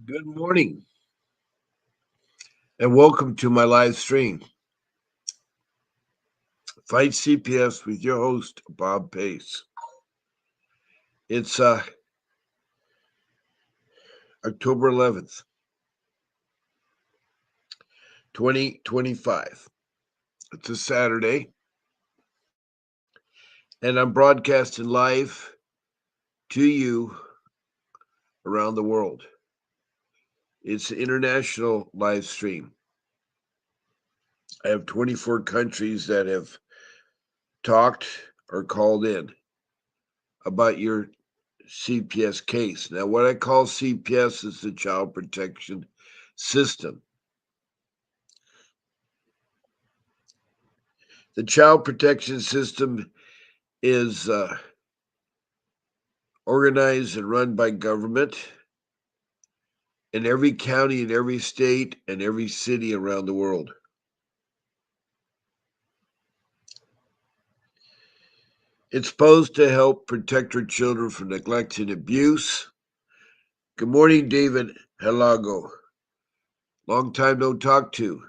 Good morning and welcome to my live stream. Fight CPS with your host, Bob Pace. It's October 11th, 2025. It's a Saturday, and I'm broadcasting live to you around the world. It's an international live stream. I have 24 countries that have talked or called in about your CPS case. Now, what I call CPS is the Child Protection System. The Child Protection System is organized and run by government in every county, in every state, and every city around the world. It's supposed to help protect our children from neglect and abuse. Good morning, David Helago. Long time no talk to.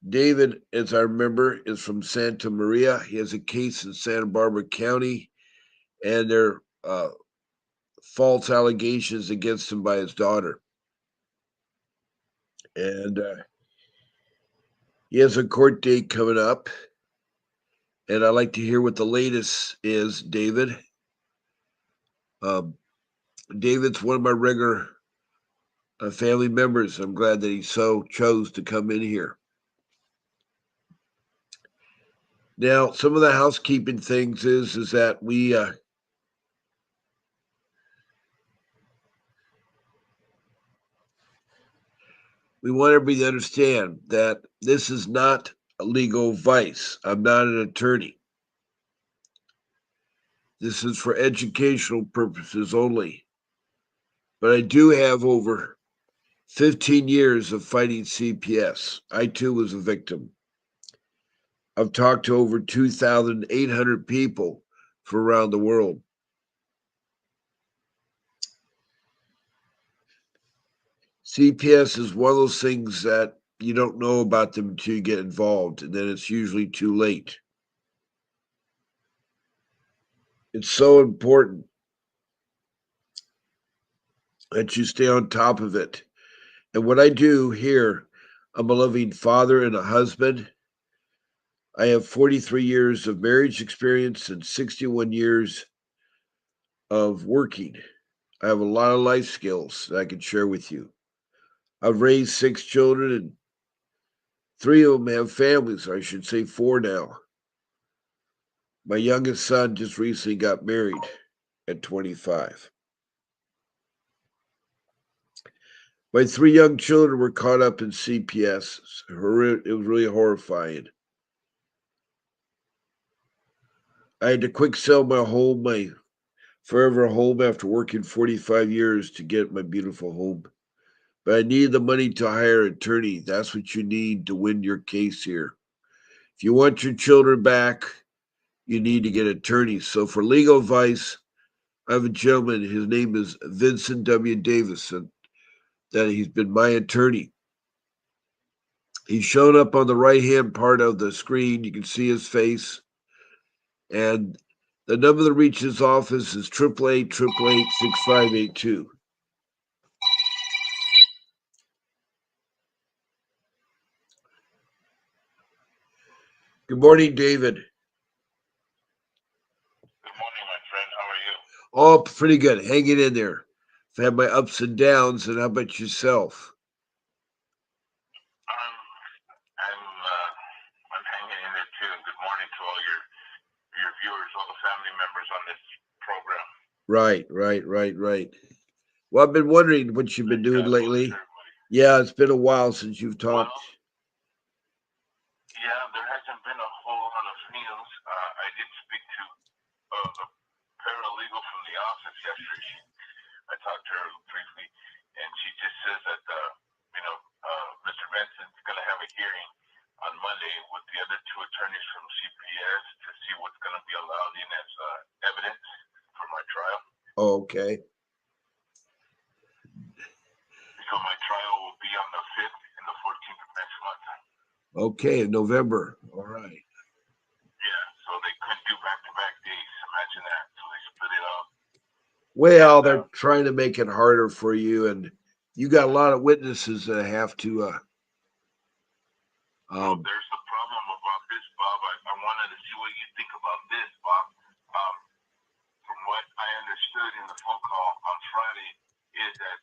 David, as I remember, is from Santa Maria. He has a case in Santa Barbara County, and there are false allegations against him by his daughter. And he has a court date coming up. And I'd like to hear what the latest is, David. Um, David's one of my regular family members. I'm glad that he so chose to come in here. Now, some of the housekeeping things is that we want everybody to understand that this is not a legal advice. I'm not an attorney. This is for educational purposes only. But I do have over 15 years of fighting CPS. I too was a victim. I've talked to over 2,800 people from around the world. CPS is one of those things that you don't know about them until you get involved, and then it's usually too late. It's so important that you stay on top of it. And what I do here, I'm a loving father and a husband. I have 43 years of marriage experience and 61 years of working. I have a lot of life skills that I can share with you. I've raised 6 children, and 3 of them have families, or I should say 4 now. My youngest son just recently got married at 25. My 3 young children were caught up in CPS. It was really horrifying. I had to quick sell my home, my forever home, after working 45 years to get my beautiful home. But I needed the money to hire an attorney. That's what you need to win your case here. If you want your children back, you need to get attorneys. So for legal advice, I have a gentleman, his name is Vincent W. Davison, that he's been my attorney. He's shown up on the right-hand part of the screen. You can see his face. And the number to reach his office is 888-888-6582. Good morning, David. Good morning, my friend. How are you? Oh, pretty good. Hanging in there. I've had my ups and downs, and how about yourself? I'm I'm hanging in there too. And good morning to all your viewers, all the family members on this program. Right. Well, I've been wondering what you've been Thank doing God bless lately. everybody. Yeah, it's been a while since you've talked. Well, yeah, there hasn't been a whole lot of news. I did speak to the paralegal from the office yesterday. I talked to her briefly, and she just says that Mr. Vincent's going to have a hearing on Monday with the other 2 attorneys from CPS to see what's going to be allowed in as evidence for my trial. Oh, okay. So be on the 5th and the 14th of next month. Okay, in November. All right. Yeah, so they couldn't do back-to-back days. Imagine that. So they split it up. Well, And they're trying to make it harder for you, and you got a lot of witnesses that have to. well, there's the problem about this, Bob. I wanted to see what you think about this, Bob. Um, from what I understood in the phone call on Friday, is that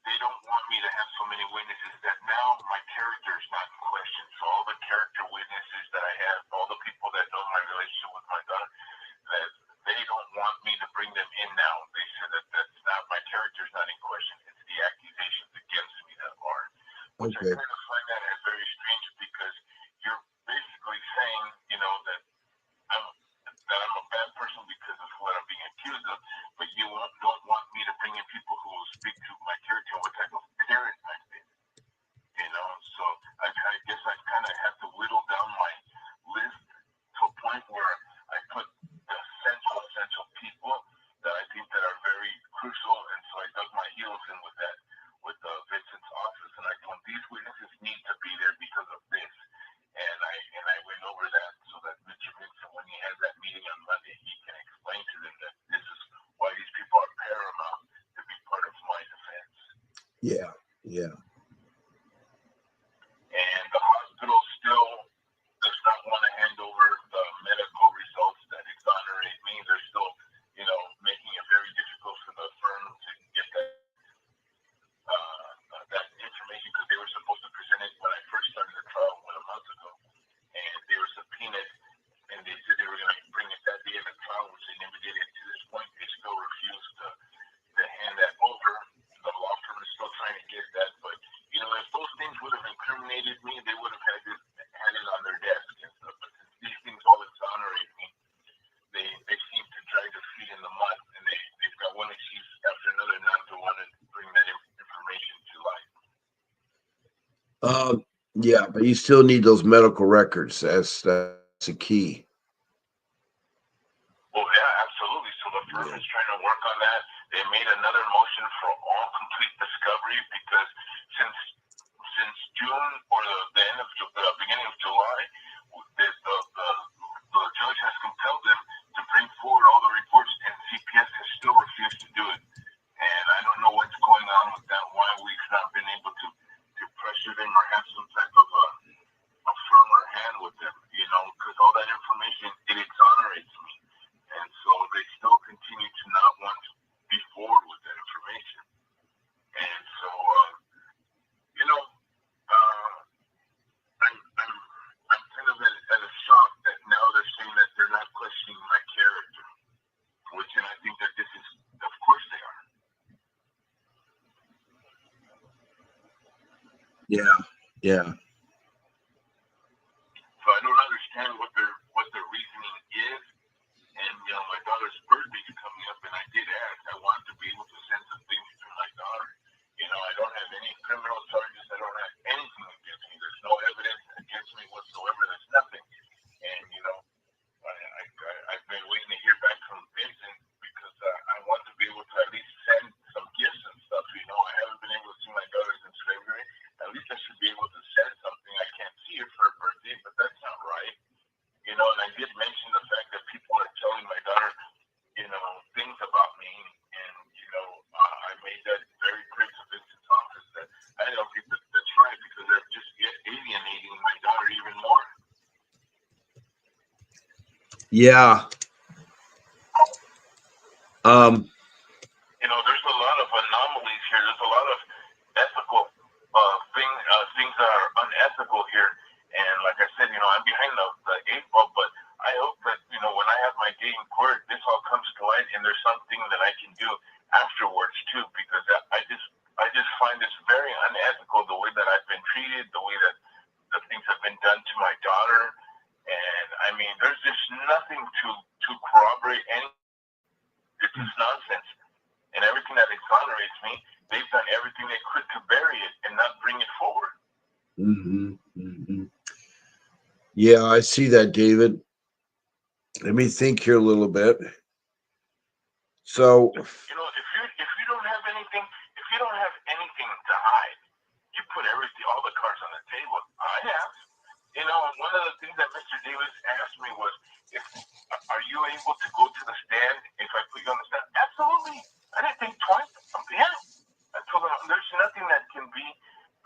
they don't want me to have so many witnesses that now my character is not in question. So all the character witnesses that I have, all the people that know my relationship with my daughter, that they don't want me to bring them in now. They said that that's not my character is not in question. It's the accusations against me that are, which I Okay. kind of find that as very strange because you're basically saying, you know, I'm I'm a bad person because of what I'm being accused of, but you don't want me to bring in people who will speak to my character and what type of parent I've been, you know. So I guess I kind of have to whittle down my list to a point where I put the essential people that I think that are very crucial, and so I dug my heels in with that, with Vincent's office, and I told him these witnesses need to be there because of this, and I went over that so that Mr. Vincent, when he has that meeting on Monday, he can explain to them that this is why these people are paramount to be part of my defense. Yeah. Yeah. And the hospital still does not want to hand over the medical results that exonerate me. They're still, you know, making it very difficult for the firm to get that information because they were supposed to present it when I first started the trial a month ago, and they were subpoenaed, and they said they were going to bring it that day of the trial, which they never did. And to this point, they still refuse to hand that over. The law firm is still trying to get that, but you know, if those things would have incriminated me, they would have had it on their desk and stuff. But since these things all exonerate me, they seem to drag their feet in the mud, and they've got one excuse after another not to want to bring that information to light. Yeah, but you still need those medical records. That's the key. Well, yeah, absolutely. So the firm Yeah. is trying to work on that. They made another motion for all complete discovery because since June or the end of the beginning of July, the judge has compelled them to bring forward all the reports, and CPS has still refused to do it. And I don't know what's going on with that. Why we've not been able to pressure them or have some type of a firmer hand with them, you know, because all that information it exonerates me. And so they still continue to not want to be forward with that information. And so, you know, I'm kind of at a shock that now they're saying that they're not questioning my character, which, and I think that this is, of course, they are. Yeah. Yeah. So I don't understand what their reasoning is. And you know, my daughter's birthday is coming up, and I did ask. I wanted to be able to send some things to my daughter. You know, I don't have any criminal charges. I don't have anything against me. There's no evidence against me whatsoever. There's nothing. And you know, I've been waiting to hear back from Vincent because I want to be able to at least send some gifts and stuff. You know, I haven't been able to see my daughter since February. At least I should be able to send something. I can't see her for her birthday, but that's not right. You know, and I did mention the fact that people are telling my daughter, you know, things about me, and you know, I made that very clear to Vincent's office that I don't think that's right because they're just alienating my daughter even more. Yeah. You know, there's a lot of anomalies here. There's a lot of ethical things that are unethical here. And like I said, you know, I'm behind the eight ball, but I hope that, you know, when I have my day in court, this all comes to light and there's something that I can do afterwards too, because I just find this very unethical, the way that I've been treated, the way that the things have been done to my daughter. And I mean, there's just nothing to corroborate anything. It's just nonsense. And everything that exonerates me, they've done everything they could to bury it and not bring it forward. Yeah, I see that, David. Let me think here a little bit. So, You know, if you don't have anything, if you don't have anything to hide, you put everything, all the cards on the table. I have. You know, and one of the things that Mr. Davis asked me was, if are you able to go to the stand if I put you on the stand? Absolutely. I didn't think twice. Yeah. I told him there's nothing that can be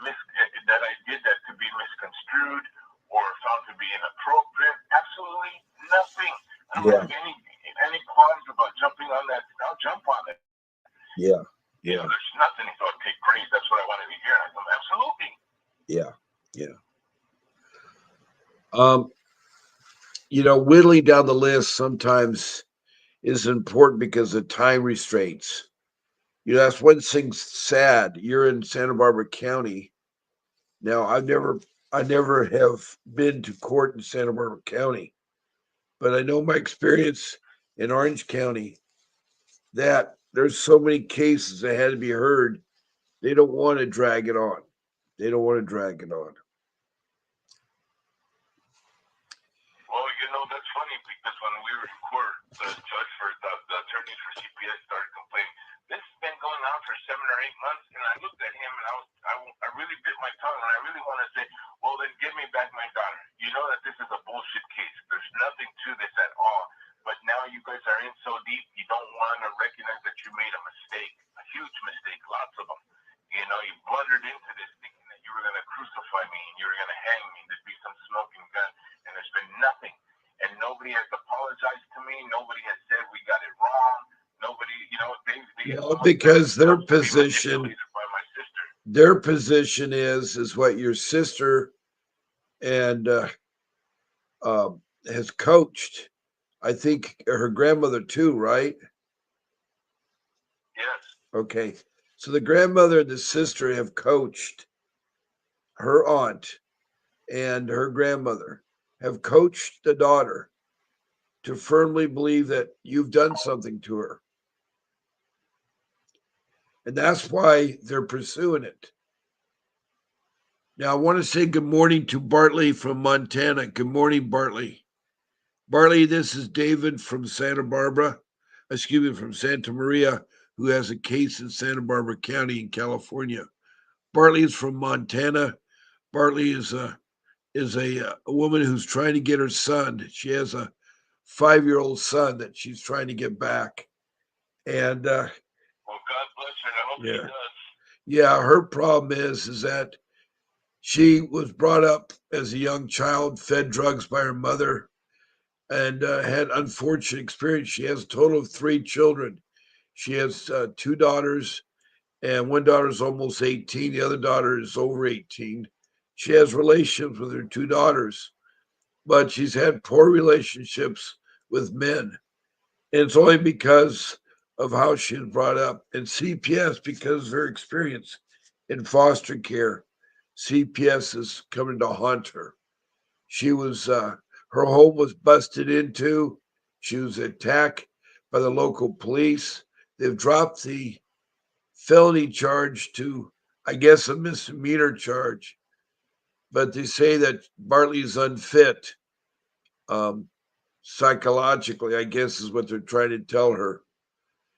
that I did that could be misconstrued or found to be inappropriate. Absolutely nothing. I don't Yeah. have any qualms about jumping on that. I'll jump on it. Yeah. You know, Yeah. there's nothing. He thought, okay, great. That's what I wanted to hear. And I told him, absolutely. Yeah. Yeah. Um, whittling down the list sometimes is important because of time restraints. That's one thing sad. You're in Santa Barbara County. Now, I never have been to court in Santa Barbara County, but I know my experience in Orange County that there's so many cases that had to be heard. They don't want to drag it on. They don't want to drag it on. Well, you know, that's funny because when we were in court, the judge for the attorneys for CPS started complaining. This has been going on for 7 or 8 months, and I looked at him and I really bit my tongue, and I really want to say, well, then give me back my daughter. You know that this is a bullshit case. There's nothing to this at all. But now you guys are in so deep, you don't want to recognize that you made a mistake, a huge mistake, lots of them. You know, you blundered into this thinking that you were going to crucify me and you were going to hang me. There'd be some smoking gun, and there's been nothing. And nobody has apologized to me. Nobody has said we got it wrong. Nobody, you know, they Well, almost got because their themselves to be position, manipulated by my sister. their position is what your sister and has coached. I think her grandmother too, right? Yes. Okay. So the grandmother and the sister have coached her aunt and her grandmother have coached the daughter to firmly believe that you've done something to her. And that's why they're pursuing it. Now, I want to say good morning to Bartley from Montana. Good morning, Bartley. Bartley, this is David from Santa Barbara, excuse me, from Santa Maria, who has a case in Santa Barbara County in California. Bartley is from Montana. Bartley is a woman who's trying to get her son. She has a 5-year-old son that she's trying to get back. And Well, God bless her. I hope she yeah, does. yeah, her problem is that she was brought up as a young child, fed drugs by her mother, and had unfortunate experience. She has a total of 3 children. She has 2 daughters, and one daughter is almost 18. The other daughter is over 18. She has relationships with her 2 daughters, but she's had poor relationships with men. And it's only because of how she was brought up. And CPS, because of her experience in foster care, CPS is coming to haunt her. She was her home was busted into. She was attacked by the local police. They've dropped the felony charge to, I guess, a misdemeanor charge, but they say that Bartley's unfit, um, psychologically, I guess is what they're trying to tell her.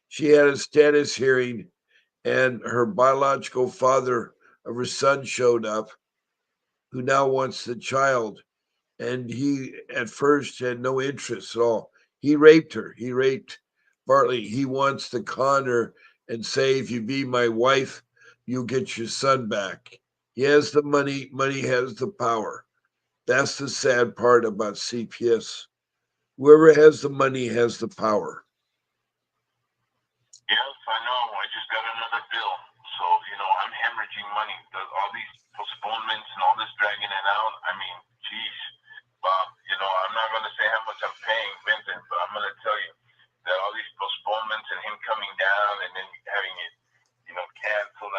She had a status hearing, and her biological father of her son showed up, who now wants the child. And he at first had no interest at all. He raped her. He raped Bartley. He wants to con her and say, if you be my wife, you'll get your son back. He has the money, money has the power. That's the sad part about CPS. Whoever has the money has the power. Yes, I know. I just got another bill. So, you know, I'm hemorrhaging money. All these postponements and all this dragging it out. I mean, geez, Bob, you know, I'm not going to say how much I'm paying Vincent, but I'm going to tell you that all these postponements and him coming down and then having it, you know, canceled,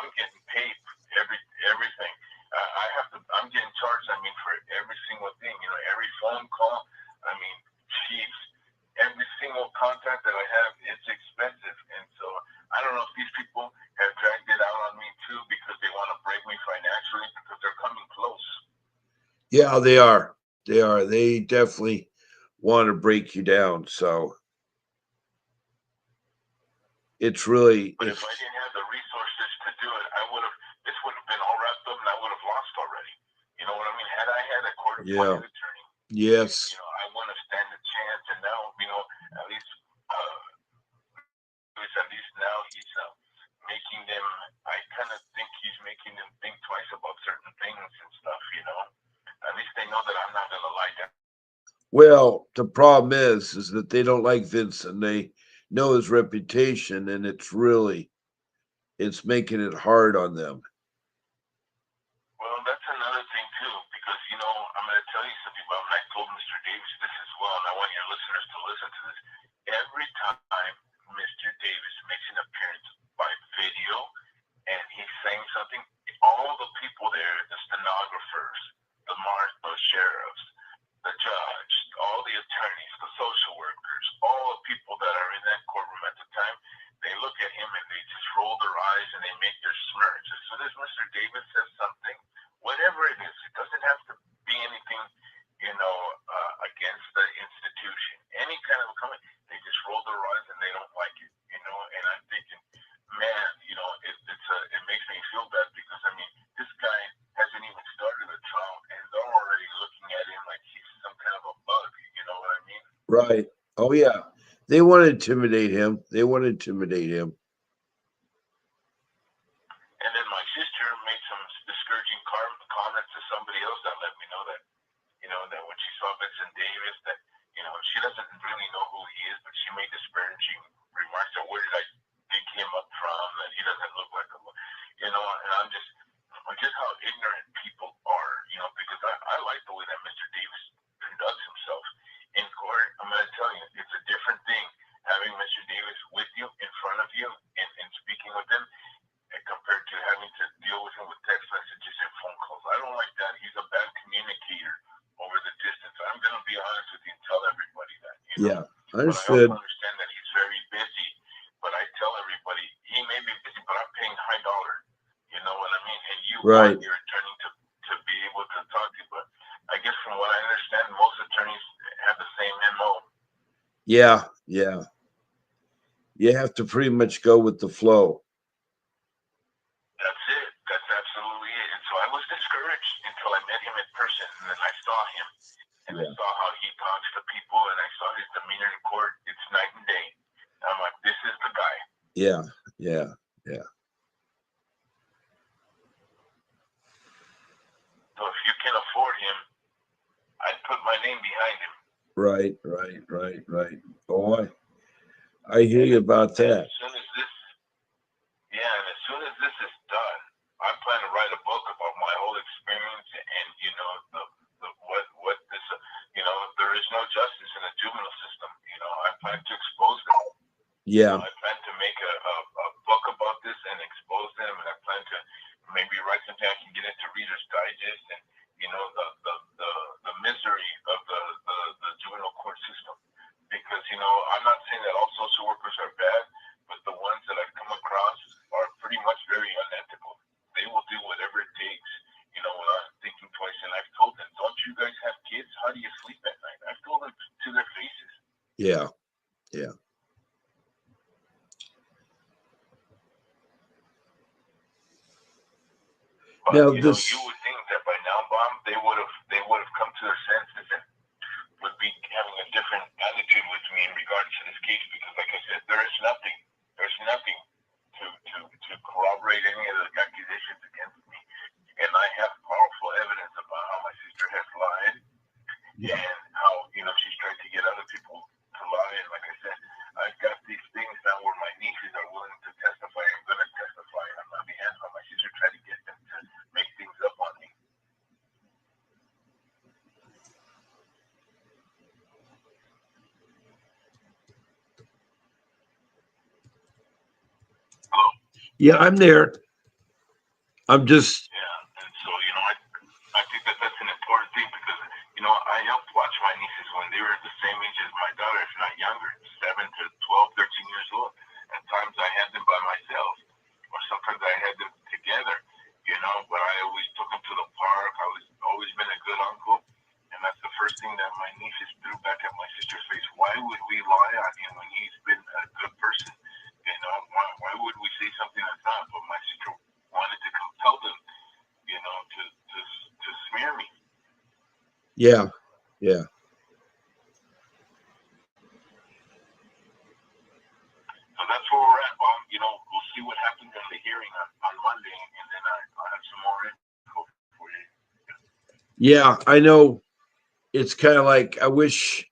I'm getting paid for everything. I have to, I'm getting charged, I mean, for every single thing, you know, every phone call. I mean, geez, every single contact that I have, it's expensive. And so I don't know if these people have dragged it out on me too because they want to break me financially because they're coming close. Yeah, they are. They are. They definitely want to break you down. So It's really But if I didn't have the resources to do it, I would have. This would have been all wrapped up, and I would have lost already. You know what I mean? Had I had a yeah. court-appointed attorney, Yes. I wouldn't have stand a chance. And now, at least at least now he's making them. I kind of think he's making them think twice about certain things and stuff. At least they know that I'm not gonna lie down. Well, the problem is that they don't like Vince and they know his reputation, and it's making it hard on them. Well, that's another thing too, because I'm going to tell you something about. And I told Mr. Davis this as well, and I want your listeners to listen to this. Every time Mr. Davis makes an appearance by video and he's saying something, all the people there, the stenographers, the marshal, sheriffs, the judge, all the attorneys, the social workers, all the people that are in that courtroom at the time, they look at him and they just roll their eyes and they make their smirks. As soon as Mr. Davis says something, whatever it is, it doesn't have to be anything, against the institution. Any kind of comment, they just roll their eyes and they don't like it. And I'm thinking, man, it makes me feel bad because I mean, this guy hasn't even started a trial and they're already looking at him like he's some kind of a bug. You know what I mean? Right. Oh yeah. They want to intimidate him. They want to intimidate him. And then my sister made some discouraging comments to somebody else that let me know that that when she saw Vincent Davis, that she doesn't really know who he is, but she made disparaging remarks. That where did I dig him up from? That he doesn't look like a, And I'm just how ignorant people are, because I like the way that Mr. Davis conducts himself in court. I'm going to tell you, it's a different thing having Mr. Davis with you, in front of you, and speaking with him, compared to having to deal with him with text messages and phone calls. I don't like that. He's a bad communicator over the distance. I'm going to be honest with you and tell everybody that. Yeah. But I also Understood. understand that he's very busy. But I tell everybody, he may be busy, but I'm paying high dollar. You know what I mean? And you want Right. your attorney to be able to talk to you. But I guess from what I understand, most attorneys have the same MO. Yeah. Yeah. You have to pretty much go with the flow. That's it. That's absolutely it. And so I was discouraged until I met him in person, and then I saw him, and I Yeah. saw how he talks to people, and I saw his demeanor in court. It's night and day. And I'm like, this is the guy. Yeah. Yeah. Yeah. So if you can afford him, I'd put my name behind him. Right. Right. Right. Right. Oh, I hear you about And that. as soon as this, yeah, and as soon as this is done, I plan to write a book about my whole experience and the what this there is no justice in the juvenile system. I plan to expose them. Yeah. I plan to make a book about this and expose them, and I plan to maybe write something I can get into Reader's Digest and the misery of the juvenile court system. Because I'm not saying that all social workers are bad, but the ones that I've come across are pretty much very unethical. They will do whatever it takes, without thinking twice. And I've told them, don't you guys have kids? How do you sleep at night? I've told them to their faces. Yeah. Yeah. But Now you this. would think that by now, Bob, they would have come to their senses and would be having a different attitude with me in regards to this case because, like I said, there's nothing to corroborate any of the accusations against me, and I have powerful evidence about how my sister has lied Yeah. and how she's tried to get other people to lie. And like I said, I've got these things now where my nieces are willing to testify. I'm going to testify on my behalf. How my sister tried to get them to make things up on me. Hello. Yeah. I'm there. I'm just. Yeah, and so I think that that's an important thing because I helped watch my nieces when they were the same age as my daughter, if not younger, 7 to 12, 13 years old. At times I had them by myself, or sometimes I had them together. But I always took them to the park. I was always been a good uncle, and that's the first thing that my nieces threw back at my sister's face. Why would we lie on him when he's been a good person? Yeah, yeah, So that's where we're at, Bob. We'll see what happens in the hearing on Monday, and then I'll have some more info for you. yeah. I know. It's kind of like I wish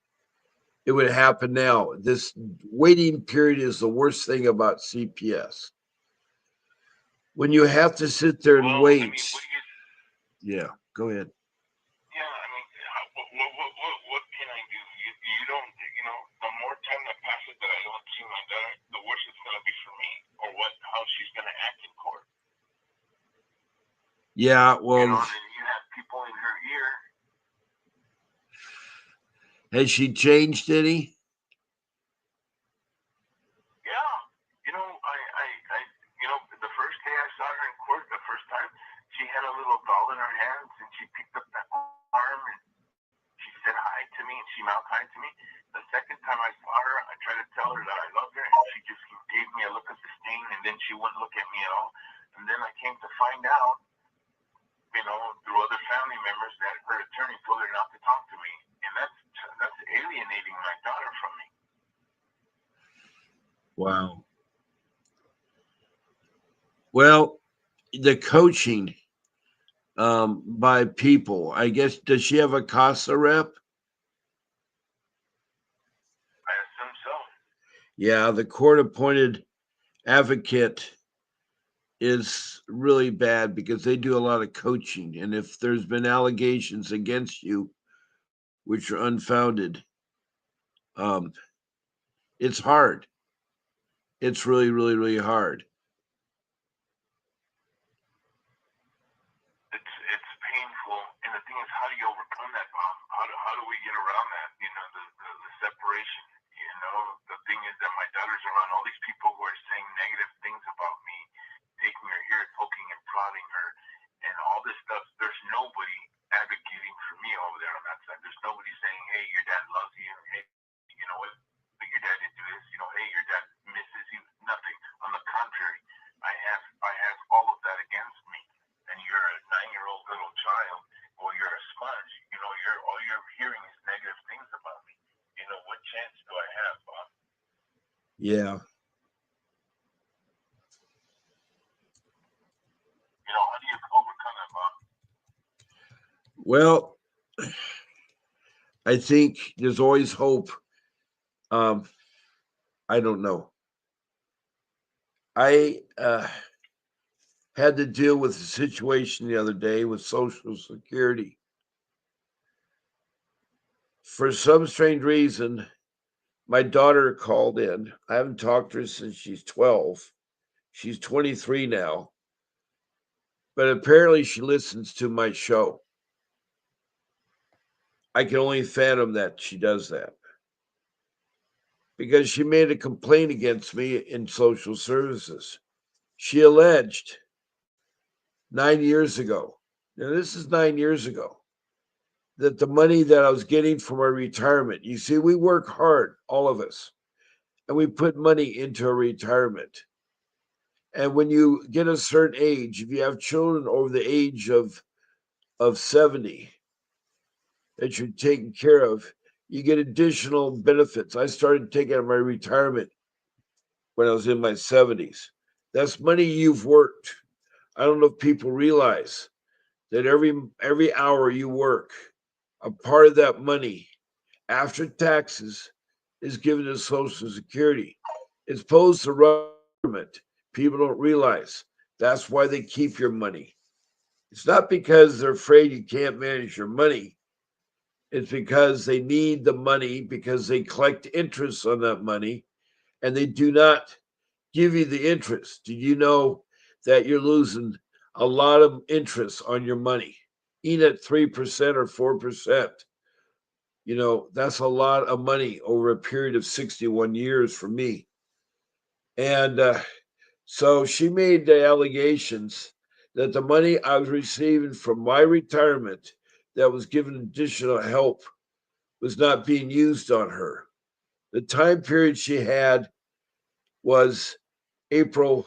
it would happen now. This waiting period is the worst thing about CPS. When you have to sit there and Well, I mean, wait. what do you? Yeah, go ahead. Yeah, I mean, what can I do? You don't, the more time that passes that I don't see my daughter, the worse it's gonna be for me, or how she's gonna act in court. Yeah, well, And then you have people in her ear. has she changed any? Yeah, the first day I saw her in court, the first time, she had a little doll in her hands, and she picked up that arm and she said hi to me, and she mouthed hi to me. The second time I saw her, I tried to tell her that I loved her, and she just gave me a look of disdain, and then she wouldn't look at me at all. And then I came to find out, through other family members, that her attorney told her not to talk to me, and that's alienating my daughter from me. Wow. Well, the coaching by people, I guess, does she have a CASA rep? I assume so. Yeah, the court appointed advocate is really bad because they do a lot of coaching. And if there's been allegations against you, which are unfounded, um, it's hard. It's really, really, really hard. It's painful, and the thing is, how do you overcome that, Bob? How do we get around that? The separation. The thing is that my daughter's around all these people who are saying negative things about me, taking her here, poking and prodding her, and all this stuff. There's nobody advocating for me over there on that side. There's nobody saying, "Hey, your dad loves you." Hey, you know what? But your dad didn't do this. Hey, your dad misses you. Nothing. On the contrary, I have all of that against me, and you're a 9-year-old little child, or you're a sponge. You're all you're hearing is negative things about me. What chance do I have, Bob? Yeah. How do you overcome that, Bob? Well, I think there's always hope. Um, I don't know. I had to deal with a situation the other day with Social Security. For some strange reason, my daughter called in. I haven't talked to her since she's 12. She's 23 now, but apparently she listens to my show. I can only fathom that she does that because she made a complaint against me in social services. She alleged 9 years ago, now this is 9 years ago, that the money that I was getting for my retirement, you see, we work hard, all of us, and we put money into a retirement. And when you get a certain age, if you have children over the age of 70 that you're taking care of, you get additional benefits. I started taking out my retirement when I was in my 70s. That's money you've worked. I don't know if people realize that every hour you work, a part of that money after taxes is given to Social Security. It's supposed to run the government. People don't realize that's why they keep your money. It's not because they're afraid you can't manage your money. It's because they need the money because they collect interest on that money and they do not give you the interest. Do you know that you're losing a lot of interest on your money? Even at 3% or 4%, that's a lot of money over a period of 61 years for me. And so she made the allegations that the money I was receiving from my retirement that was given additional help was not being used on her. The time period she had was April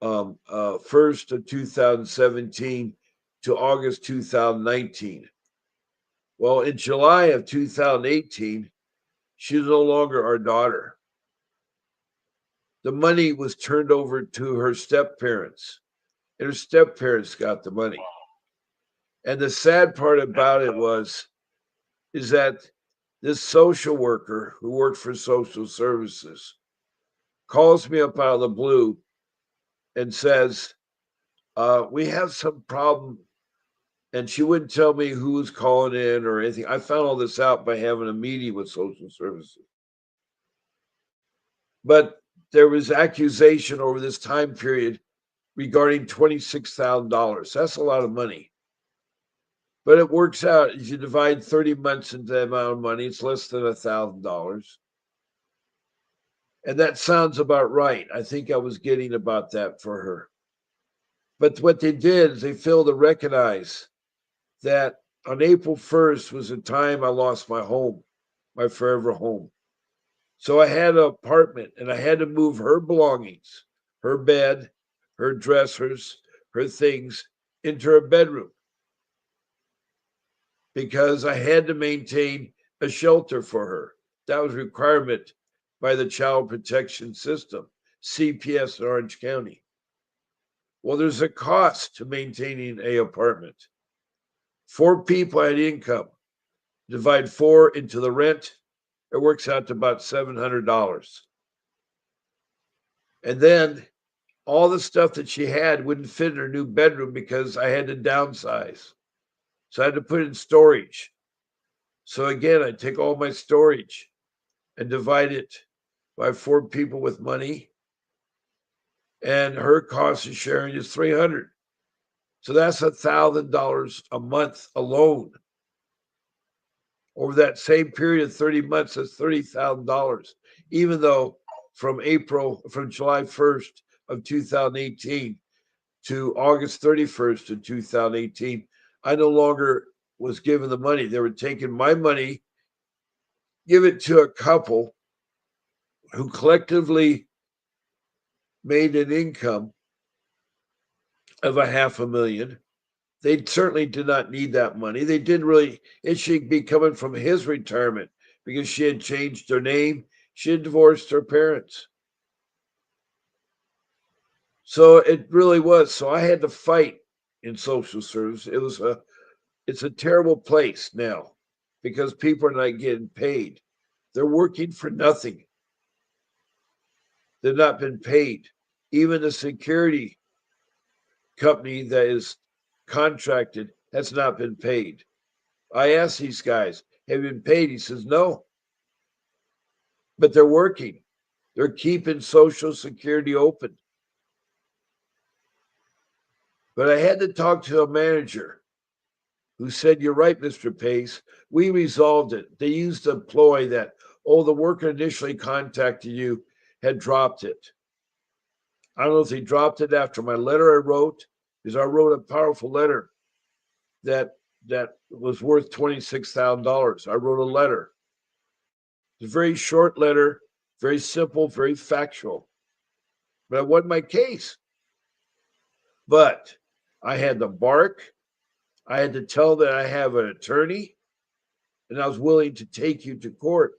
1st of 2017 to August 2019. Well, in July of 2018, she's no longer our daughter. The money was turned over to her step parents, and her step parents got the money. Wow. And the sad part That's about it tough. is that this social worker who worked for social services calls me up out of the blue and says, we have some problem. And she wouldn't tell me who was calling in or anything. I found all this out by having a meeting with social services. But there was accusation over this time period regarding $26,000. That's a lot of money. But it works out if you divide 30 months into that amount of money, it's less than $1,000. And that sounds about right. I think I was getting about that for her. But what they did is they failed to recognize that on April 1st was the time I lost my home, my forever home. So I had an apartment and I had to move her belongings, her bed, her dressers, her things into her bedroom because I had to maintain a shelter for her. That was a requirement by the Child Protection System, CPS in Orange County. Well, there's a cost to maintaining a apartment. Four people had income. Divide four into the rent, it works out to about $700. And then all the stuff that she had wouldn't fit in her new bedroom because I had to downsize. So I had to put it in storage. So again, I take all my storage and divide it by four people with money, and her cost of sharing is 300. So that's $1,000 a month alone. Over that same period of 30 months, that's $30,000. Even though from July 1st of 2018 to August 31st of 2018, I no longer was given the money. They were taking my money, give it to a couple who collectively made an income of a half a million. They certainly did not need that money. They didn't really, it should be coming from his retirement because she had changed her name. She had divorced her parents. So it really was. So I had to fight in social service. It's a terrible place now because people are not getting paid. They're working for nothing. They've not been paid. Even the security company that is contracted has not been paid. I asked these guys, have you been paid? He says, no, but they're working. They're keeping Social Security open. But I had to talk to a manager who said, you're right, Mr. Pace. We resolved it. They used a ploy that, oh, the worker initially contacted you had dropped it. I don't know if they dropped it after my letter I wrote, because I wrote a powerful letter that was worth $26,000. I wrote a letter. It's a very short letter, very simple, very factual. But I won my case. But I had to bark. I had to tell that I have an attorney, and I was willing to take you to court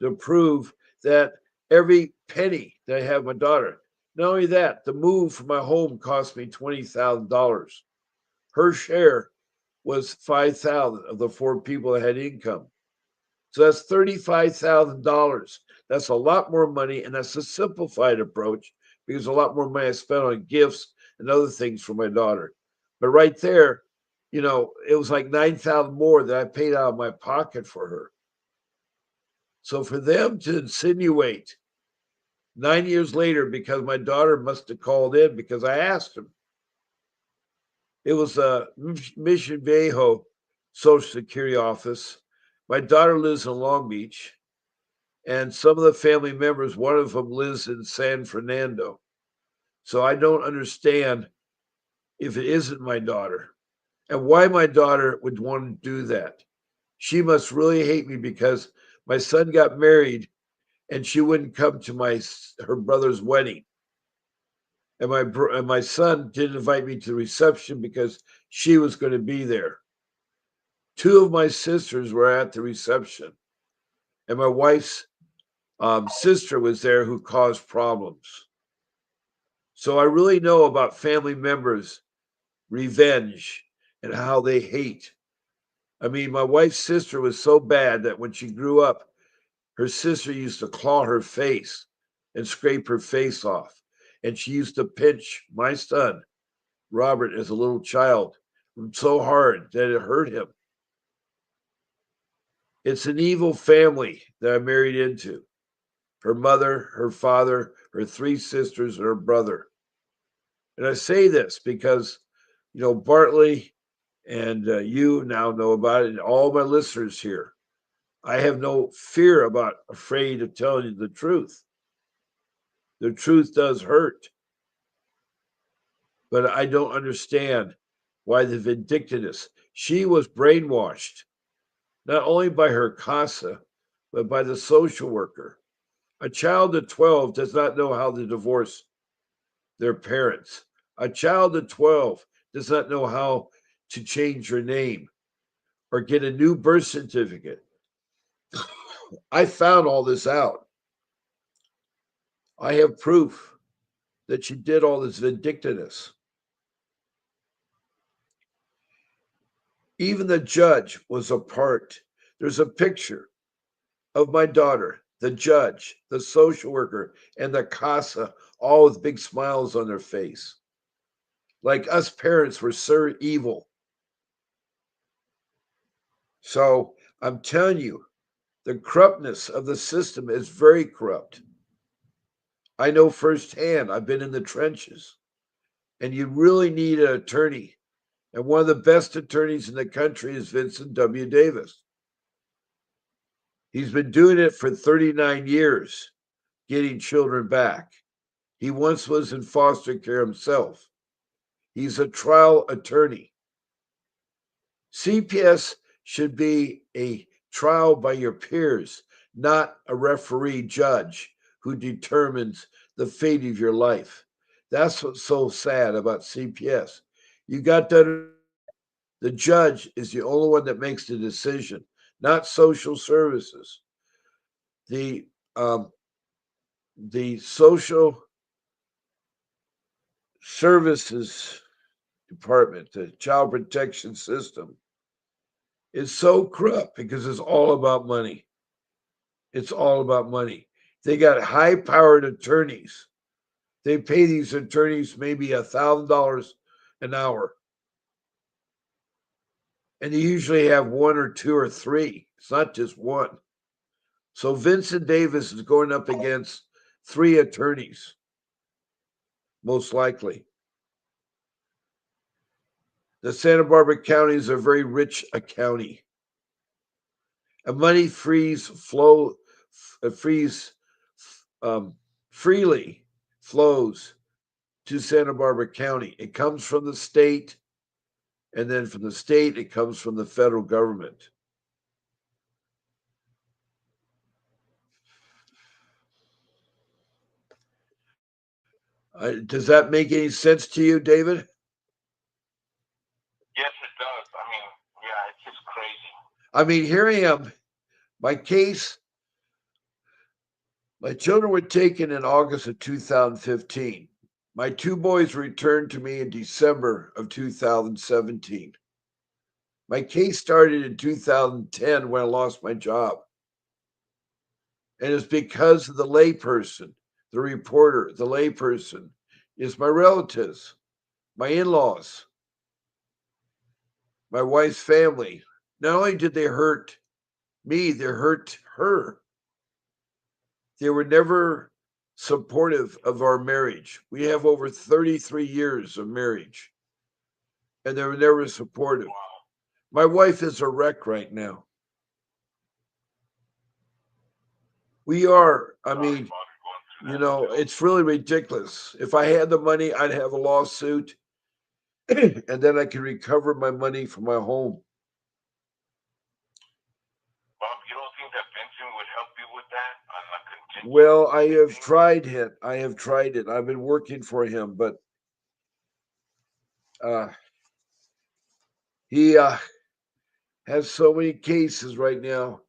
to prove that every penny that I have my daughter. Not only that, the move from my home cost me $20,000. Her share was 5,000 of the four people that had income. So that's $35,000. That's a lot more money, and that's a simplified approach because a lot more money I spent on gifts and other things for my daughter. But right there, it was like 9,000 more that I paid out of my pocket for her. So for them to insinuate 9 years later, because my daughter must have called in because I asked them, it was a Mission Viejo Social Security office. My daughter lives in Long Beach, and some of the family members, one of them lives in San Fernando. So I don't understand if it isn't my daughter and why my daughter would want to do that. She must really hate me because my son got married and she wouldn't come to her brother's wedding. And my son didn't invite me to the reception because she was going to be there. Two of my sisters were at the reception, and my wife's sister was there who caused problems. So I really know about family members' revenge and how they hate. I mean, my wife's sister was so bad that when she grew up, her sister used to claw her face and scrape her face off. And she used to pinch my son, Robert, as a little child so hard that it hurt him. It's an evil family that I married into. Her mother, her father, her three sisters, and her brother. And I say this because, Bartley and you now know about it, and all my listeners here. I have no fear about afraid of telling you the truth. The truth does hurt, but I don't understand why the vindictiveness. She was brainwashed, not only by her casa, but by the social worker. A child of 12 does not know how to divorce their parents. A child of 12 does not know how to change your name or get a new birth certificate. I found all this out. I have proof that she did all this vindictiveness. Even the judge was a part. There's a picture of my daughter, the judge, the social worker, and the casa, all with big smiles on their face. Like us parents were so evil. So I'm telling you, the corruptness of the system is very corrupt. I know firsthand, I've been in the trenches, and you really need an attorney. And one of the best attorneys in the country is Vincent W. Davis. He's been doing it for 39 years, getting children back. He once was in foster care himself. He's a trial attorney. CPS should be a trial by your peers, not a referee judge who determines the fate of your life. That's what's so sad about CPS. You got to understand the judge is the only one that makes the decision, not social services. The um, the social services department, the child protection system, is so corrupt because it's all about money. It's all about money. They got high powered attorneys. They pay these attorneys maybe $1,000 an hour, and they usually have one or two or three. It's not just one. So Vincent Davis is going up against three attorneys, most likely. The Santa Barbara County is a very rich county. A money freeze um, freely flows to Santa Barbara County. It comes from the state, and then from the state, it comes from the federal government. Does that make any sense to you, David? Yes, it does. I mean, yeah, it's just crazy. I mean, here I am. My case, my children were taken in August of 2015. My two boys returned to me in December of 2017. My case started in 2010 when I lost my job. And it's because of the layperson, the reporter, the layperson, is my relatives, my in laws, my wife's family. Not only did they hurt me, they hurt her. They were never supportive of our marriage. We have over 33 years of marriage, and they were never supportive. Wow. My wife is a wreck right now. We are, I Sorry mean, about her going through that still. it's really ridiculous. If I had the money, I'd have a lawsuit and then I could recover my money from my home. Bob, you don't think that Vincent would help you with that on a Well, contingency I have thing? tried it. I have tried it. I've been working for him, but uh, he has so many cases right now,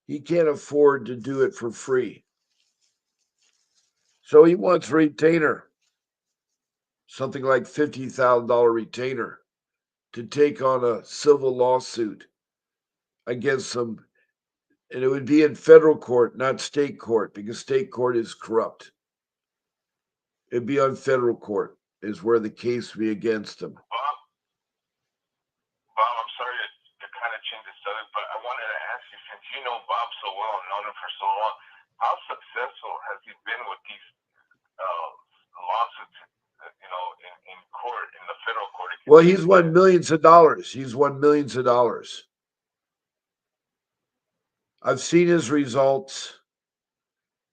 he can't afford to do it for free. So he wants a retainer, something like $50,000 retainer, to take on a civil lawsuit against some, and it would be in federal court, not state court, because state court is corrupt. It'd be on federal court, is where the case would be against him. Bob, I'm sorry to kind of change the subject, but I wanted to ask you, since you know Bob so well and known him for so long, how successful has he been with these uh, lawsuits, in court, in the federal court Well, against he's won CPS? millions of dollars. He's won millions of dollars. I've seen his results,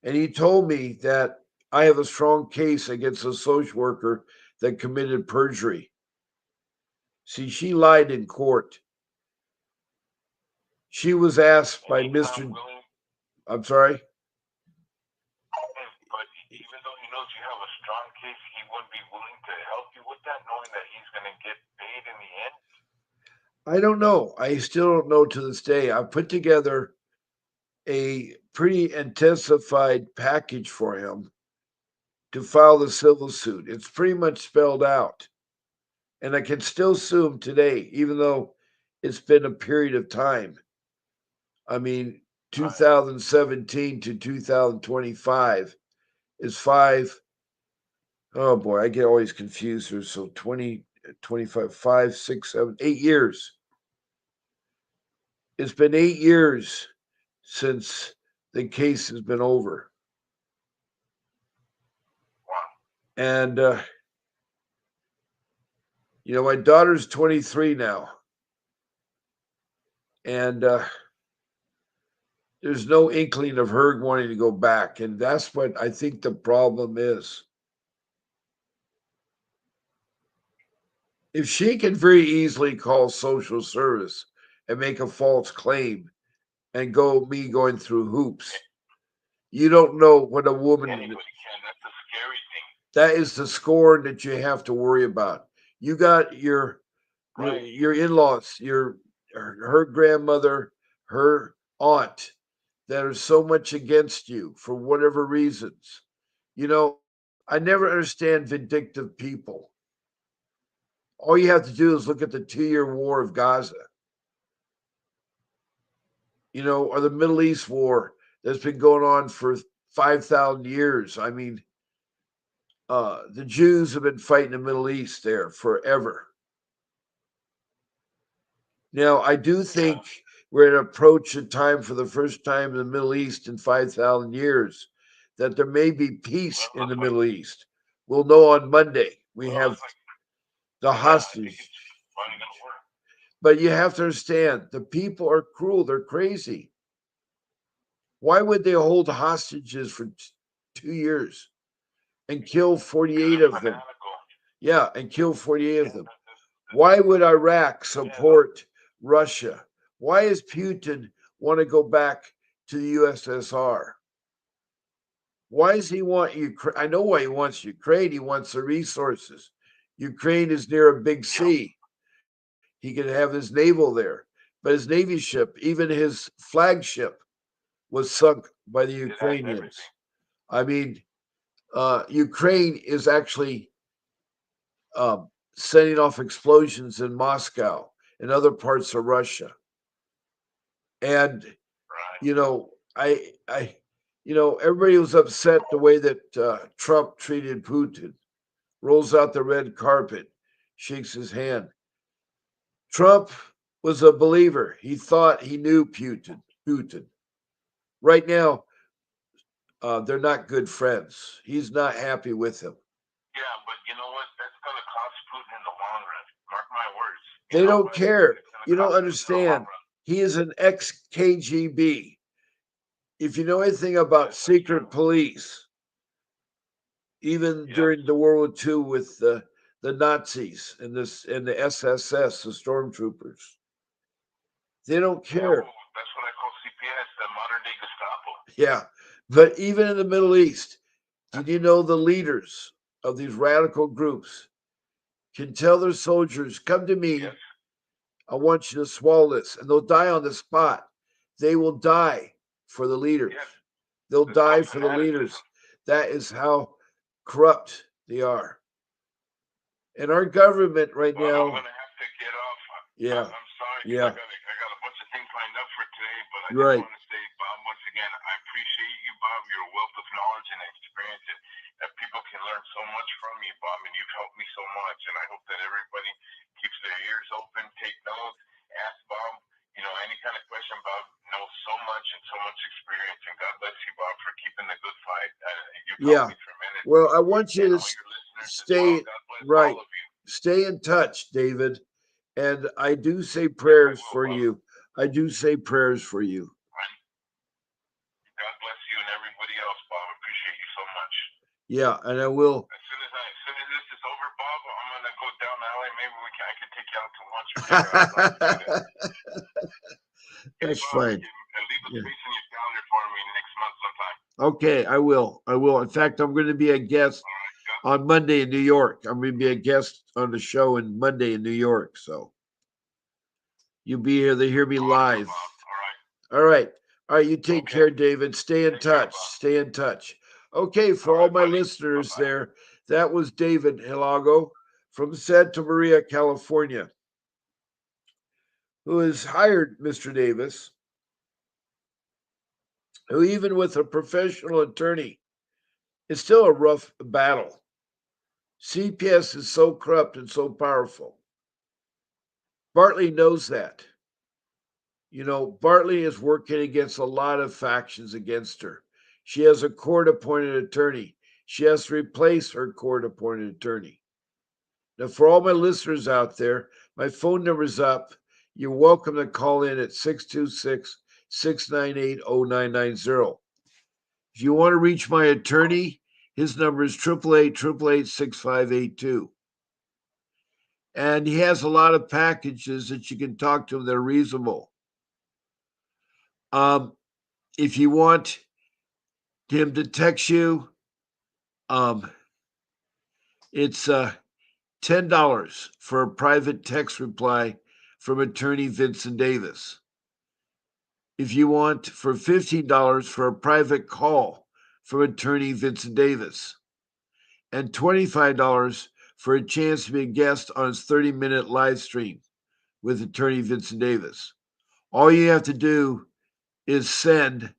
and he told me that I have a strong case against a social worker that committed perjury. See, she lied in court. She was asked And by he's not Mr. willing, I'm sorry? but even though he knows you have a strong case, he wouldn't be willing to help you with that, knowing that he's going to get paid in the end? I don't know. I still don't know to this day. I put together a pretty intensified package for him to file the civil suit. It's pretty much spelled out. And I can still sue him today, even though it's been a period of time. I mean, Right. 2017 to 2025 is five. Oh boy, I get always confused. There's so 20, 25, 5, 6, 7, 8 years. It's been 8 years since the case has been over. Wow. And, my daughter's 23 now. And there's no inkling of her wanting to go back. And that's what I think the problem is. If she can very easily call social service and make a false claim and me going through hoops, you don't know what a woman, Anybody can. That's a scary thing. that is the scorn that you have to worry about. You got Right. your in-laws, her grandmother, her aunt that are so much against you for whatever reasons. You know, I never understand vindictive people. All you have to do is look at the 2-year war of Gaza, or the Middle East war that's been going on for 5,000 years. I mean, the Jews have been fighting the Middle East there forever. Now, I do Yeah. think we're at an approach a time for the first time in the Middle East in 5,000 years that there may be peace Well, it in the looks like, Middle East. We'll know on Monday. We well, it have looks like, the yeah, I think hostage. it's finally going to work. But you have to understand the people are cruel, they're crazy. Why would they hold hostages for 2 years and kill Because 48 they're of them? fanatical. Yeah, and kill 48 of Yeah, them. Why would Iraq yeah, no, support Russia? Why does Putin want to go back to the USSR? Why does he want Ukraine? I know why he wants Ukraine. He wants the resources. Ukraine is near a big yeah, sea. He can have his naval there. But his Navy ship, even his flagship, was sunk by the it has Ukrainians. everything. I mean, Ukraine is actually setting off explosions in Moscow and other parts of Russia. And Right. you know, everybody was upset the way that Trump treated Putin. Rolls out the red carpet, shakes his hand. Trump was a believer. He thought he knew Putin. Putin. Right now, they're not good friends. He's not happy with him. Yeah, but you know what? That's going to cost Putin in the long run. Mark my words. They don't care. It's going to You don't cost Putin in the long understand. run. He is an ex KGB. If you know anything Yes, about that's true. secret police, even Yes. during the World War II with the Nazis and the SSS, the stormtroopers, they don't Yeah, care. that's what I call CPS, the modern day Gestapo. Yeah, but even in the Middle East, did That's, you know the leaders of these radical groups can tell their soldiers, "Come to yes. me. I want you to swallow this. And they'll die on the spot. They will die for the leaders. Yeah, They'll the self die for the fanaticism. leaders. That is how corrupt they are. And our government right Well, I'm now, gonna have to get off. yeah, I'm sorry because yeah, I got a bunch of things lined up for today, but I just right. want to say, Bob, once again, I appreciate you, Bob. Your wealth of knowledge and experience, and that people can learn so much from you, Bob, and you've helped me so much. And I hope that everybody keeps their ears open, take notes, ask Bob. You know, any kind of question. Bob knows so much and so much experience, and God bless you, Bob, for keeping the good fight. You've helped Yeah. me tremendously, Well, I want you and to all your listeners as well. stay God bless all right. of you. Stay in touch, David. And I do say Yes, I prayers will, for Bob. you. I do say prayers for you. God bless you and everybody else, Bob. I appreciate you so much. Yeah, and I will. As soon as this is over, Bob, I'm gonna go down the alley. Maybe I can take you out to lunch or dinner. I don't know how to do that. Okay, That's Bob. fine. Leave a Yeah. space in your calendar for me next month sometime. Okay, I will. I will. In fact, I'm going to be a guest All right. God. on Monday in New York. I'm going to be a guest on the show on Monday in New York. So you'll be here to hear me Awesome, live. Bob. All right. All right. All right. You take Okay. care, David. Stay in Take care, touch. Bob. Stay in touch. Okay. All For all right, my buddy. Bye listeners bye. there, that was David Hilago from Santa Maria, California, who has hired Mr. Davis, who, even with a professional attorney, is still a rough battle. CPS is so corrupt and so powerful. Bartley knows that. You know, Bartley is working against a lot of factions against her. She has a court appointed attorney. She has to replace her court appointed attorney. Now, for all my listeners out there, my phone number's up. You're welcome to call in at 626 698 0990. If you want to reach my attorney, his number is 888 6582. And he has a lot of packages that you can talk to him that are reasonable. Um, if you want him to text you, um, it's $10 for a private text reply from attorney Vincent Davis. If you want for $15 for a private call from attorney Vincent Davis, and $25 for a chance to be a guest on his 30-minute live stream with attorney Vincent Davis. All you have to do is send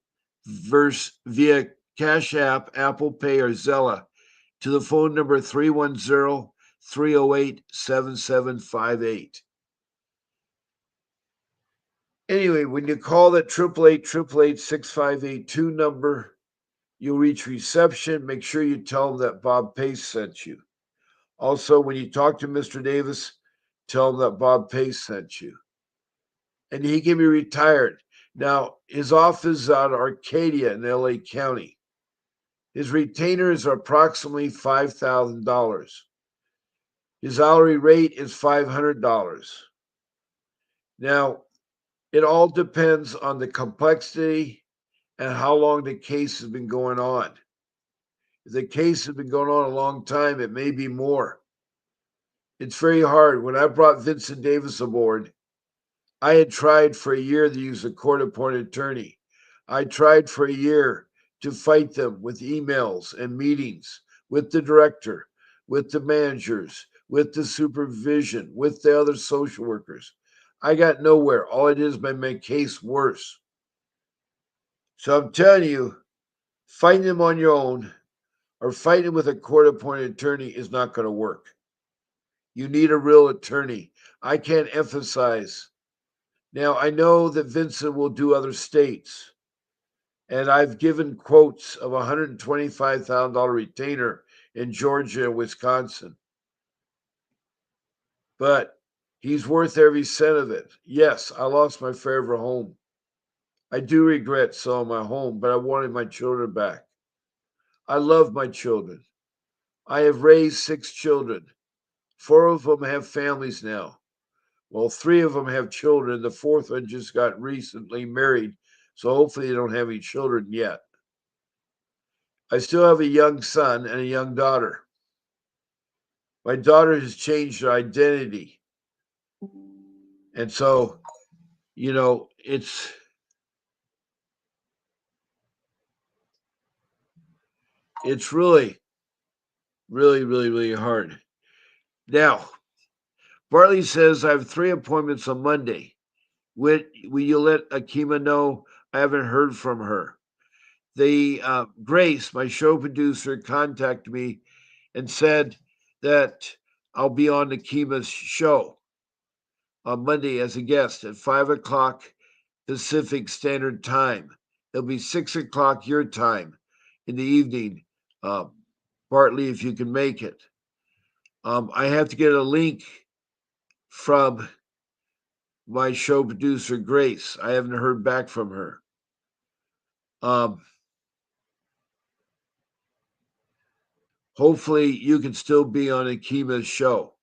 via Cash App, Apple Pay, or Zella to the phone number 310 308 7758. Anyway, when you call that 888 6582 number, you'll reach reception. Make sure you tell them that Bob Pace sent you. Also, when you talk to Mr. Davis, tell him that Bob Pace sent you. And he can be retired. Now, his office is out of Arcadia in LA County. His retainers are approximately $5,000. His hourly rate is $500. Now, it all depends on the complexity and how long the case has been going on. If the case has been going on a long time, it may be more. It's very hard. When I brought Vincent Davis aboard, I had tried for a year to use a court appointed attorney. I tried for a year to fight them with emails and meetings with the director, with the managers, with the supervision, with the other social workers. I got nowhere. All it is made my case worse. So I'm telling you, fighting them on your own or fighting with a court appointed attorney is not going to work. You need a real attorney. I can't emphasize. Now, I know that Vincent will do other states, and I've given quotes of $125,000 retainer in Georgia and Wisconsin, but he's worth every cent of it. Yes, I lost my forever home. I do regret selling my home, but I wanted my children back. I love my children. I have raised 6 children. 4 of them have families now. Well, 3 of them have children. The fourth one just got recently married, so hopefully they don't have any children yet. I still have a young son and a young daughter. My daughter has changed her identity, And so, you know, it's really, really, really, really hard. Now, Bartley says I have 3 appointments on Monday. Will you let Akima know? I haven't heard from her. The Grace, my show producer, contacted me and said that I'll be on Akima's show on Monday as a guest at 5 o'clock Pacific Standard Time. It'll be 6 o'clock your time in the evening. Um, Bartley, if you can make it. I have to get a link from my show producer, Grace. I haven't heard back from her. Um, Hopefully, you can still be on Akima's show.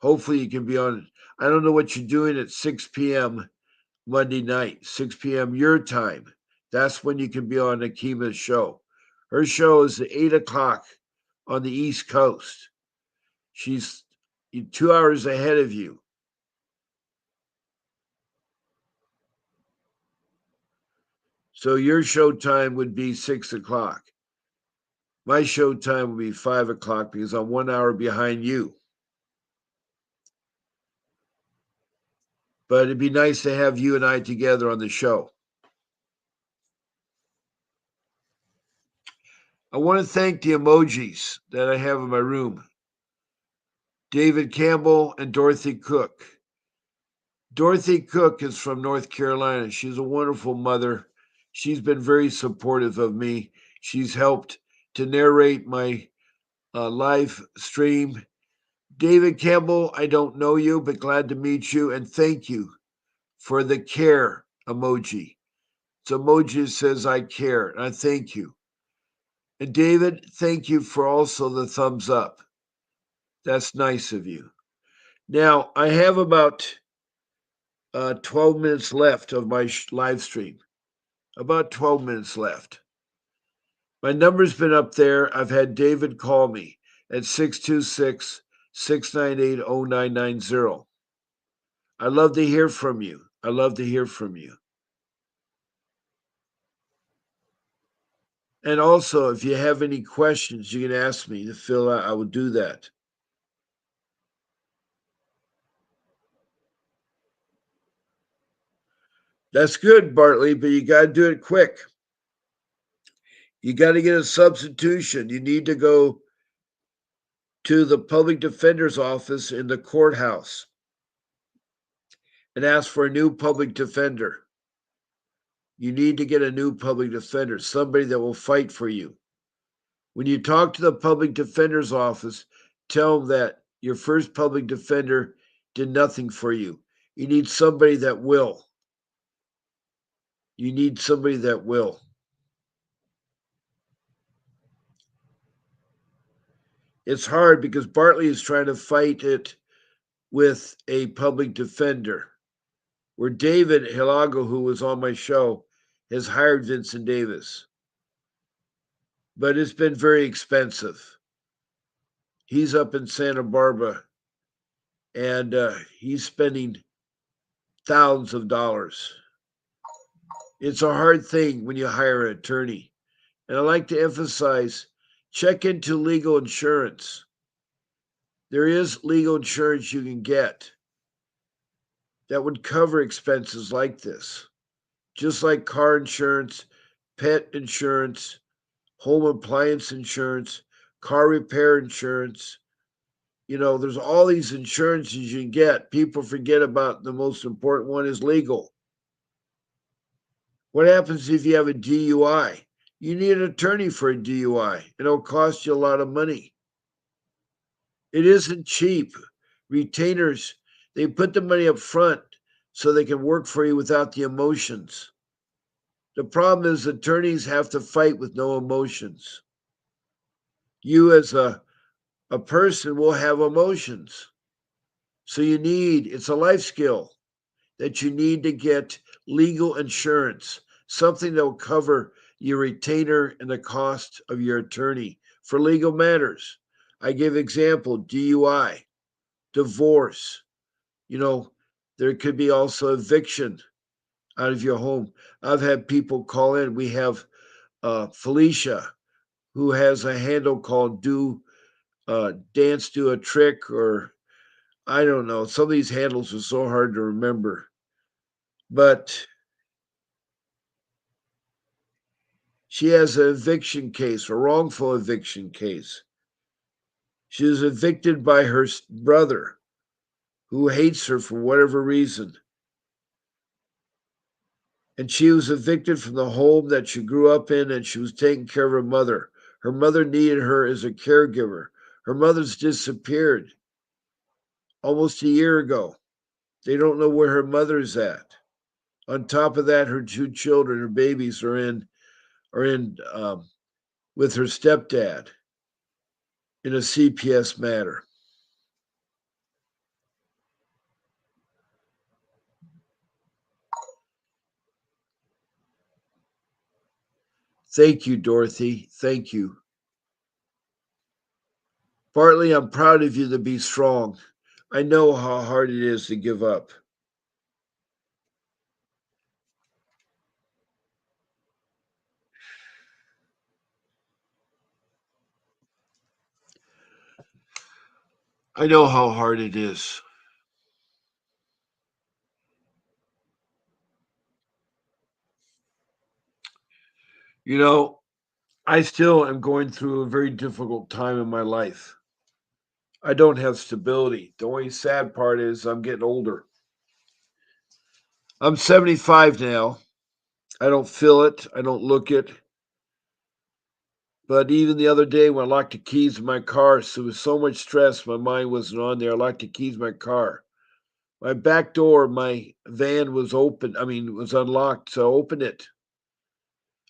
Hopefully, you can be on. I don't know what you're doing at 6 p.m. Monday night, 6 p.m. your time. That's when you can be on Akima's show. Her show is at 8 o'clock on the East Coast. She's 2 hours ahead of you. So your show time would be 6 o'clock. My show time would be 5 o'clock because I'm 1 hour behind you. But it'd be nice to have you and I together on the show. I want to thank the emojis that I have in my room. David Campbell and Dorothy Cook. Dorothy Cook is from North Carolina. She's a wonderful mother. She's been very supportive of me. She's helped to narrate my live stream. David Campbell, I don't know you, but glad to meet you and thank you for the care emoji. It's emoji that says I care, and I thank you. And David, thank you for also the thumbs up. That's nice of you. Now, I have about 12 minutes left of my live stream. About 12 minutes left. My number's been up there. I've had David call me at 626-698-0990. I love to hear from you. I love to hear from you. And also, if you have any questions, you can ask me to fill out. I will do that. That's good, Bartley, but you got to do it quick. You got to get a substitution. You need to go to the public defender's office in the courthouse and ask for a new public defender. You need to get a new public defender, somebody that will fight for you. When you talk to the public defender's office, tell them that your first public defender did nothing for you. You need somebody that will. You need somebody that will. It's hard because Bartley is trying to fight it with a public defender, where David Hilago, who was on my show, has hired Vincent Davis. But it's been very expensive. He's up in Santa Barbara and he's spending thousands of dollars. It's a hard thing when you hire an attorney. And I like to emphasize check into legal insurance. There is legal insurance you can get that would cover expenses like this, just like car insurance, pet insurance, home appliance insurance, car repair insurance. You know, there's all these insurances you can get. People forget about the most important one is legal. What happens if you have a DUI? You need an attorney for a DUI, and it'll cost you a lot of money. It isn't cheap. Retainers, they put the money up front so they can work for you without the emotions. The problem is attorneys have to fight with no emotions. You as a person will have emotions. So it's a life skill that you need to get legal insurance, something that will cover your retainer and the cost of your attorney for legal matters. I give example DUI, divorce. You know, there could be also eviction out of your home. I've had people call in. We have Felicia, who has a handle called Do Dance Do a Trick, or I don't know. Some of these handles are so hard to remember. But she has an eviction case, a wrongful eviction case. She was evicted by her brother, who hates her for whatever reason. And she was evicted from the home that she grew up in, and she was taking care of her mother. Her mother needed her as a caregiver. Her mother's disappeared almost a year ago. They don't know where her mother's at. On top of that, her two children, her babies, are in with her stepdad in a CPS matter. Thank you, Dorothy. Thank you. Bartley, I'm proud of you to be strong. I know how hard it is to give up. I know how hard it is. You know, I still am going through a very difficult time in my life. I don't have stability. The only sad part is I'm getting older. I'm 75 now. I don't feel it. I don't look it. But even the other day when I locked the keys in my car, so there was so much stress, my mind wasn't on there. I locked the keys in my car. My back door, my van was open. I mean, it was unlocked, so I opened it.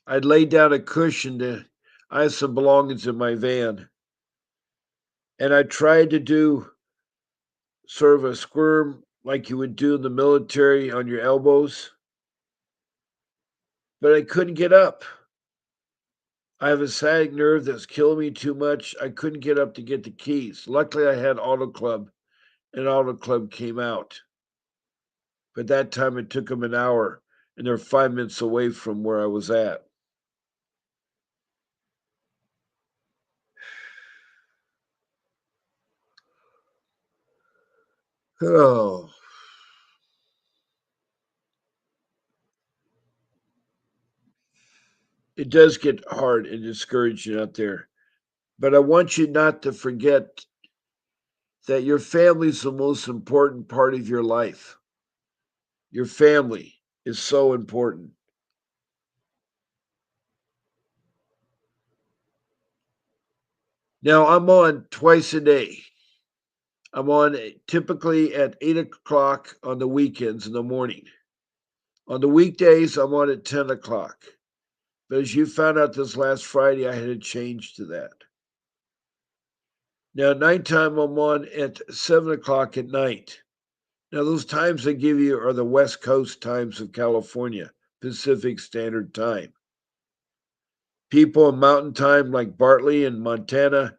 I'd laid down a cushion to. I had some belongings in my van, and I tried to do sort of a squirm like you would do in the military on your elbows, but I couldn't get up. I have a sciatic nerve that's killing me too much. I couldn't get up to get the keys. Luckily, I had Auto Club, and Auto Club came out. But that time it took them an hour, and they're 5 minutes away from where I was at. Oh, it does get hard and discouraging out there. But I want you not to forget that your family is the most important part of your life. Your family is so important. Now, I'm on twice a day. I'm on typically at 8 o'clock on the weekends in the morning. On the weekdays, I'm on at 10 o'clock. But as you found out this last Friday, I had to change to that. Now, nighttime, I'm on at 7 o'clock at night. Now, those times I give you are the West Coast times of California, Pacific Standard Time. People in Mountain Time, like Bartley in Montana,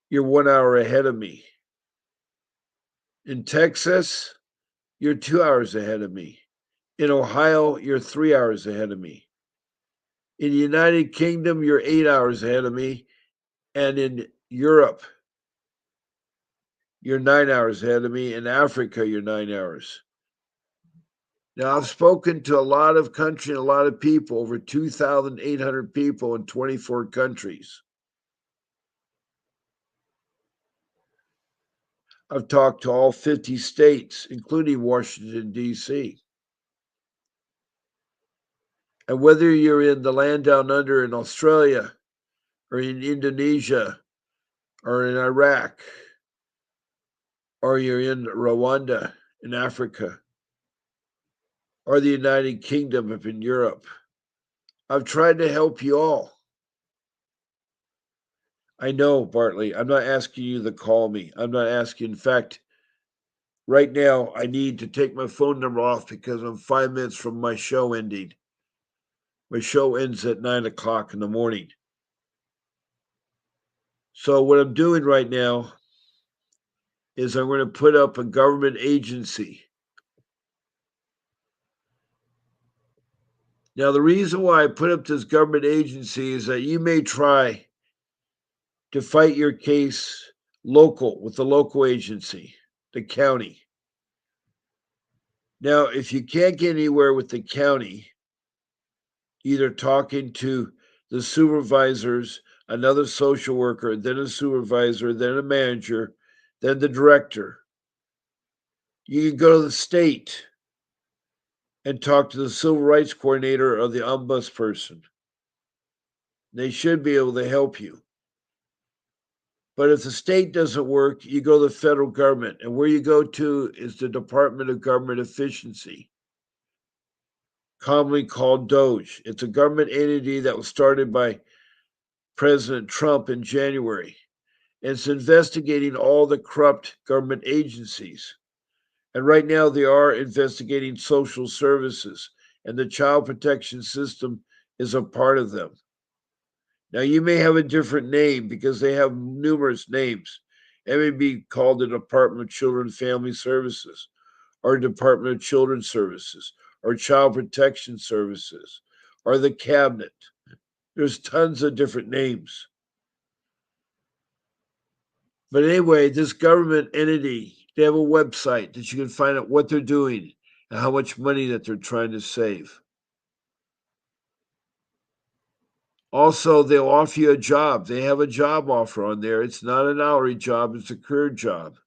you're 1 hour ahead of me. In Texas, you're 2 hours ahead of me. In Ohio, you're 3 hours ahead of me. In the United Kingdom, you're 8 hours ahead of me. And in Europe, you're 9 hours ahead of me. In Africa, you're 9 hours. Now, I've spoken to a lot of country, a lot of people, over 2,800 people in 24 countries. I've talked to all 50 states, including Washington, D.C. And whether you're in the land down under in Australia, or in Indonesia, or in Iraq, or you're in Rwanda in Africa, or the United Kingdom up in Europe, I've tried to help you all. I know, Bartley, I'm not asking you to call me. I'm not asking. In fact, right now, I need to take my phone number off because I'm 5 minutes from my show ending. My show ends at 9 o'clock in the morning. So what I'm doing right now is I'm going to put up a government agency. Now, the reason why I put up this government agency is that you may try to fight your case local with the local agency, the county. Now, if you can't get anywhere with the county, either talking to the supervisors, another social worker, then a supervisor, then a manager, then the director, you can go to the state and talk to the civil rights coordinator or the ombudsperson. They should be able to help you. But if the state doesn't work, you go to the federal government. And where you go to is the Department of Government Efficiency, commonly called DOGE. It's a government entity that was started by President Trump in January. And it's investigating all the corrupt government agencies. And right now, they are investigating social services, and the child protection system is a part of them. Now, you may have a different name because they have numerous names. It may be called the Department of Children and Family Services, or Department of Children's Services, or Child Protection Services, or the Cabinet. There's tons of different names. But anyway, this government entity, they have a website that you can find out what they're doing and how much money that they're trying to save. Also, they'll offer you a job. They have a job offer on there. It's not an hourly job, it's a career job.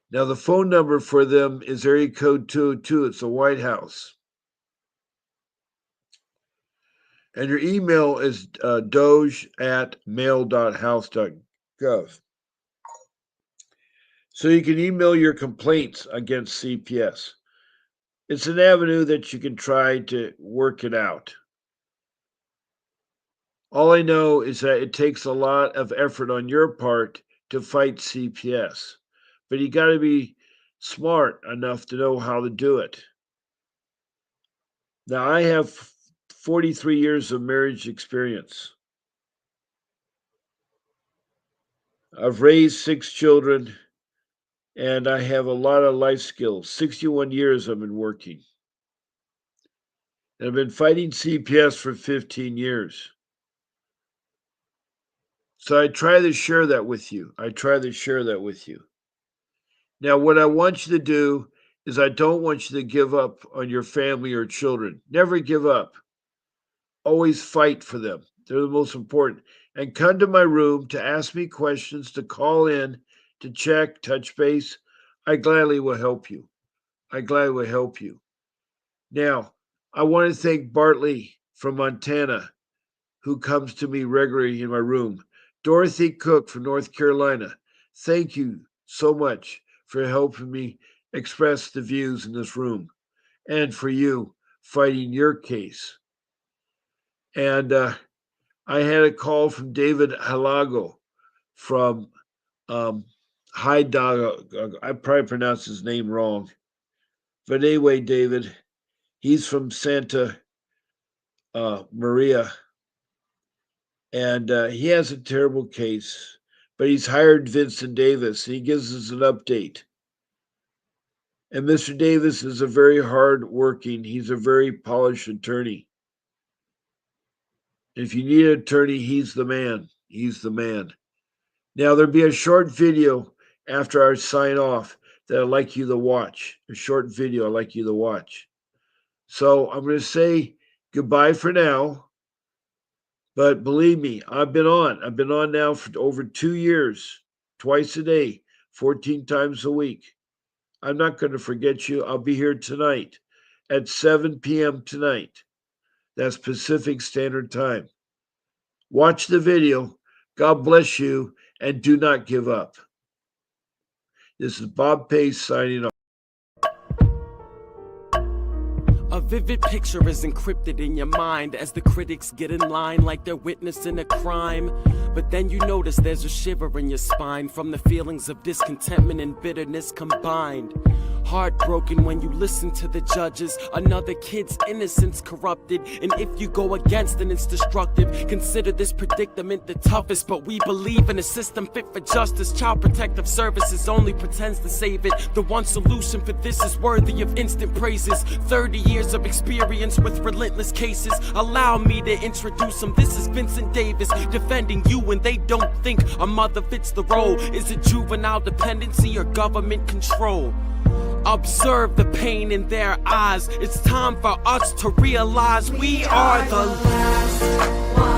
Now, the phone number for them is area code 202. It's the White House. And your email is doge@mail.house.gov. So you can email your complaints against CPS. It's an avenue that you can try to work it out. All I know is that it takes a lot of effort on your part to fight CPS, but you got to be smart enough to know how to do it. Now, I have 43 years of marriage experience. I've raised 6 children, and I have a lot of life skills. 61 years I've been working. And I've been fighting CPS for 15 years. So I try to share that with you. Now, what I want you to do is I don't want you to give up on your family or children. Never give up. Always fight for them. They're the most important. And come to my room to ask me questions, to call in, to check, touch base. I gladly will help you. Now, I want to thank Bartley from Montana, who comes to me regularly in my room. Dorothy Cook from North Carolina. Thank you so much for helping me express the views in this room and for you fighting your case. And I had a call from David Halago from Hidalgo. I probably pronounced his name wrong. But anyway, David, he's from Santa Maria. And he has a terrible case, but he's hired Vincent Davis. And he gives us an update. And Mr. Davis is a very he's a very polished attorney. If you need an attorney, he's the man. Now, there'll be a short video after I sign off that I'd like you to watch. A short video I'd like you to watch. So I'm going to say goodbye for now. But believe me, I've been on now for over 2 years, twice a day, 14 times a week. I'm not going to forget you. I'll be here tonight at 7 p.m. tonight. That's Pacific Standard Time. Watch the video. God bless you, and do not give up. This is Bob Pace signing off. A vivid picture is encrypted in your mind as the critics get in line like they're witnessing a crime. But then you notice there's a shiver in your spine from the feelings of discontentment and bitterness combined. Heartbroken when you listen to the judges. Another kid's innocence corrupted, and if you go against then it's destructive. Consider this predicament the toughest, but we believe in a system fit for justice. Child Protective Services only pretends to save it. The one solution for this is worthy of instant praises. 30 years of experience with relentless cases. Allow me to introduce them. This is Vincent Davis, defending you when they don't think a mother fits the role. Is it juvenile dependency or government control? Observe the pain in their eyes. It's time for us to realize we are the last one.